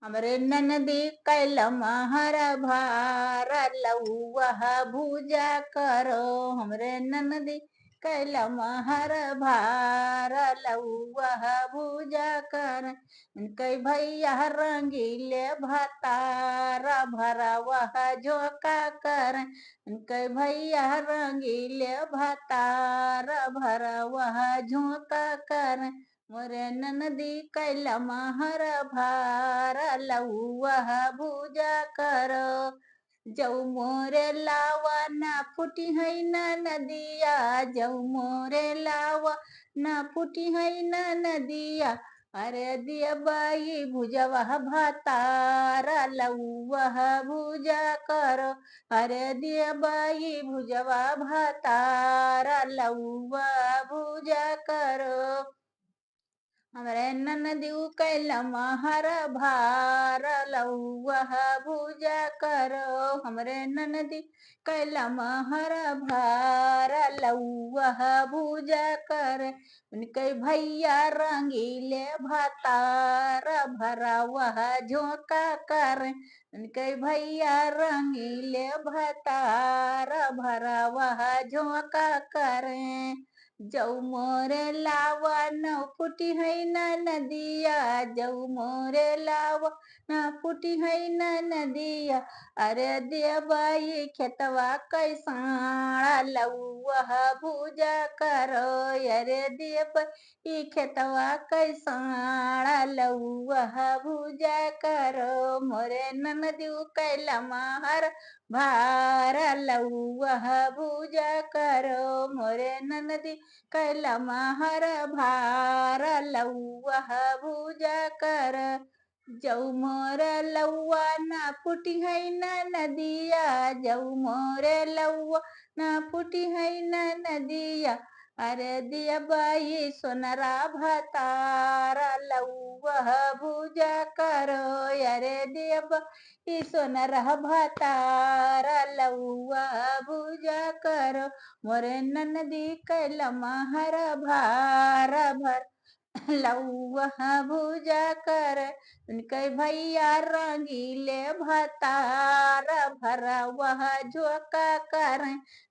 हमरे ननदी कैलम हर भार लौआ भूजा करो। हमरे ननदी कैलम हर भार लौआ भूजा कर। कई भैया रंगीले भतार भरा वह झोंका कर। कई भैया रंगीले भतार भरा वह झोंका कर। मोरे ननदी कैलम हर भार लौआ भूजा करो। जऊ मोरे लावा ना फूटी है न नदिया। जऊ मोरे लावा ना फूटी है न नदिया। अरे दिया बाई भुजवा भातार लौआ भूजा करो। अरे दिया बाई भुजवा भातार लौआ भूजा करो। हमरे ननदी कैलम हर भार लौआ भूजा करो। हमरे ननदी कैलम हर भार लौआ भूजा कर। उनके भैया रंगीले भतार भरा वह झोंका कर। उनके भैया रंगीले भतार भरा वह झोंका करे। जऊ मोरे लावा न फूटी है न नदिया। जऊ मोरे लावा न फूटी है न नदिया। अरे देबाई खेतवा कैसाड़ा लौआ भूजा करो। अरे देबाई खेतवा कैसाड़ा लौआ भूजा करो। मोरे ननदी कैलम हर भार लौआ भूजा करो। मोरे ननदी कैलम हर भार लौआ भूजा कर। जऊ मोर लौआ ना फूटी है न नदिया। जऊ मोरे लौआ ना फूटी है न नदिया। अरे दिया बाई सोनरा भतार लौआ भूजा करो। अरे दिया बाई सोनरा भतार लौआ भूजा करो। मोरे ननदी कैलम हर भार भर लौआ भूजा कर। उनके भैया रंगीले भतार भरा वह झोंका कर।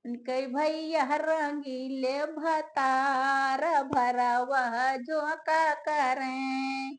उनके भैया रंगीले भतार भरा वह झोंका करें।